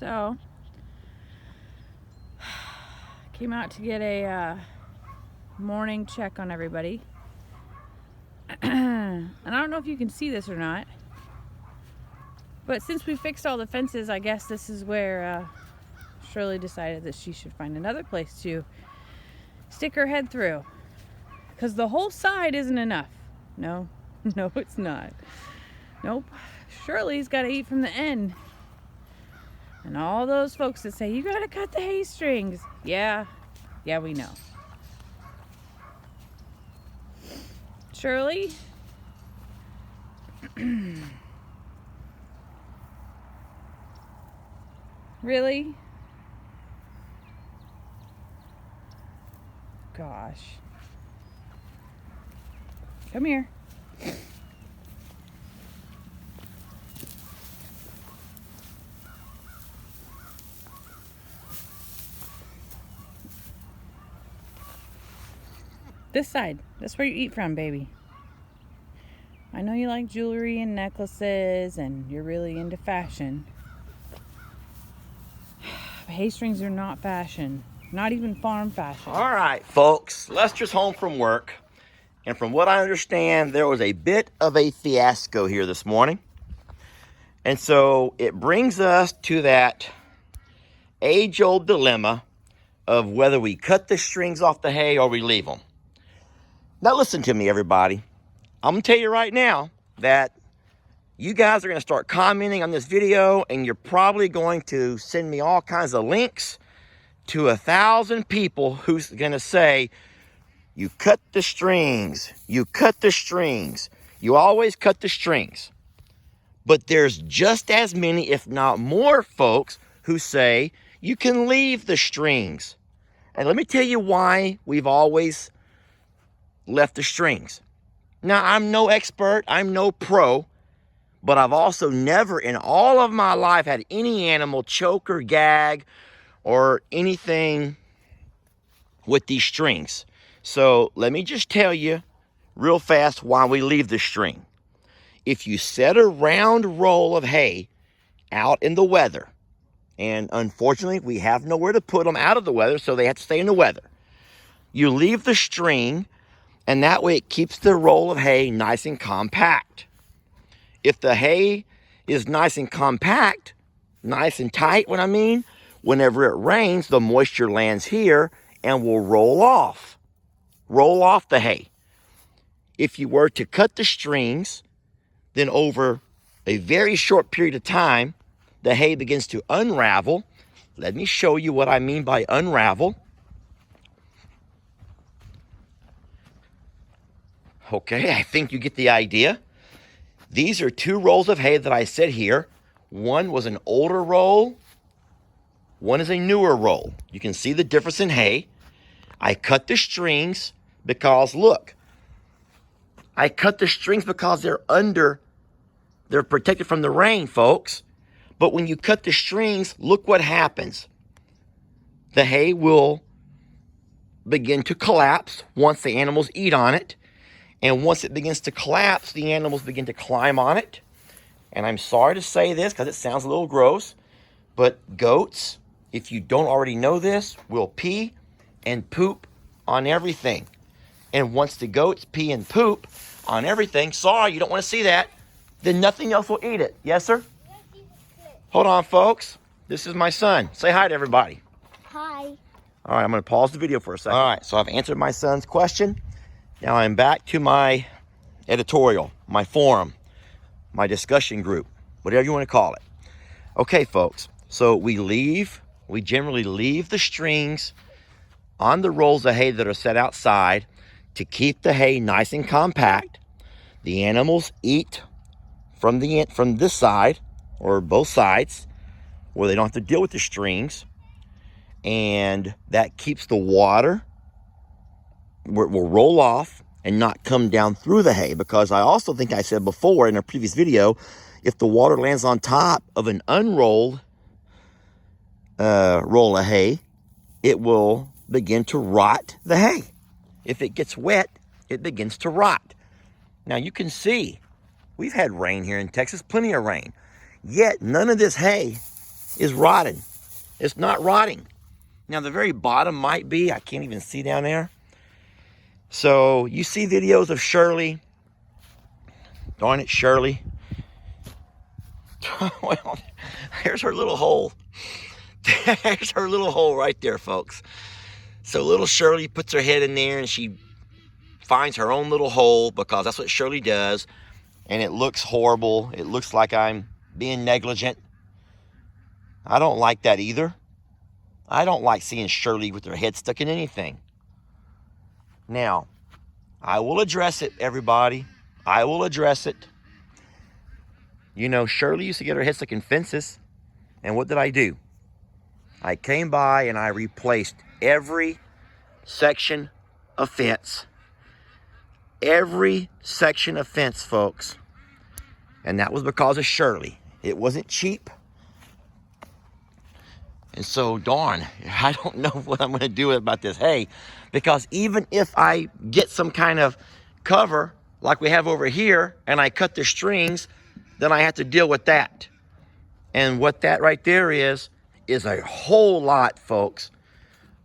So, came out to get a morning check on everybody. And I don't know if you can see this or not, but since we fixed all the fences, I guess this is where Shirley decided that she should find another place to stick her head through, because the whole side isn't enough. No, it's not. Nope. Shirley's got to eat from the end. And all those folks that say, you got to cut the hay strings. Yeah, we know. Shirley? Really? Gosh. Come here. This side. That's where you eat from, baby. I know you like jewelry and necklaces and you're really into fashion. But hay strings are not fashion. Not even farm fashion. All right, folks. Lester's home from work. And from what I understand, there was a bit of a fiasco here this morning. And so it brings us to that age-old dilemma of whether we cut the strings off the hay or we leave them. Now listen to me, everybody. I'm going to tell you right now that you guys are going to start commenting on this video, and you're probably going to send me all kinds of links to 1,000 people who's going to say, you cut the strings, you cut the strings, you always cut the strings. But there's just as many, if not more, folks who say you can leave the strings. And let me tell you why we've always left the strings. Now, I'm no expert, I'm no pro, but I've also never in all of my life had any animal choke or gag or anything with these strings. So let me just tell you real fast why we leave the string. If you set a round roll of hay out in the weather, and unfortunately we have nowhere to put them out of the weather, so they have to stay in the weather, you leave the string, and that way it keeps the roll of hay nice and compact. If the hay is nice and compact, nice and tight, what I mean, whenever it rains, the moisture lands here and will roll off the hay. If you were to cut the strings, then over a very short period of time, the hay begins to unravel. Let me show you what I mean by unravel. Okay, I think you get the idea. These are two rolls of hay that I said here. One was an older roll. One is a newer roll. You can see the difference in hay. I cut the strings because, look, I cut the strings because they're protected from the rain, folks. But when you cut the strings, look what happens. The hay will begin to collapse once the animals eat on it. And once it begins to collapse, the animals begin to climb on it. And I'm sorry to say this because it sounds a little gross, but goats, if you don't already know this, will pee and poop on everything. And once the goats pee and poop on everything, sorry, you don't want to see that, then nothing else will eat it. Yes, sir? Hold on, folks. This is my son. Say hi to everybody. Hi. All right, I'm going to pause the video for a second. All right, so I've answered my son's question. Now I'm back to my editorial, my forum, my discussion group, whatever you want to call it. Okay, folks, so we generally leave the strings on the rolls of hay that are set outside to keep the hay nice and compact. The animals eat from this side or both sides where they don't have to deal with the strings, and that keeps the water where it will roll off and not come down through the hay, because I also think I said before in a previous video, if the water lands on top of an unrolled roll of hay, it will begin to rot the hay. If it gets wet, it begins to rot. Now you can see, we've had rain here in Texas, plenty of rain. Yet none of this hay is rotting. It's not rotting. Now, the very bottom might be. I can't even see down there. So, you see videos of Shirley. Darn it, Shirley. Well, here's her little hole. There's her little hole right there, folks. So, little Shirley puts her head in there and she finds her own little hole because that's what Shirley does. And it looks horrible. It looks like I'm being negligent. I don't like that either. I don't like seeing Shirley with her head stuck in anything. Now, I will address it, everybody. I will address it. You know, Shirley used to get her head stuck in fences. And what did I do? I came by and I replaced every section of fence. Every section of fence, folks. And that was because of Shirley. It wasn't cheap. And so, darn, I don't know what I'm going to do about this hay. Because even if I get some kind of cover, like we have over here, and I cut the strings, then I have to deal with that. And what that right there is a whole lot, folks.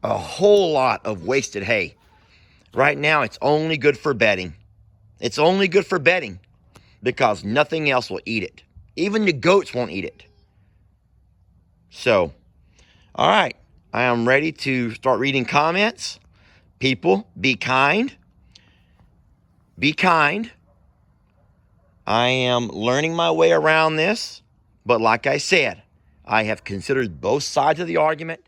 A whole lot of wasted hay. Right now, it's only good for bedding. It's only good for bedding because nothing else will eat it. Even the goats won't eat it. So, all right, I am ready to start reading comments. People, be kind. Be kind. I am learning my way around this, but like I said, I have considered both sides of the argument.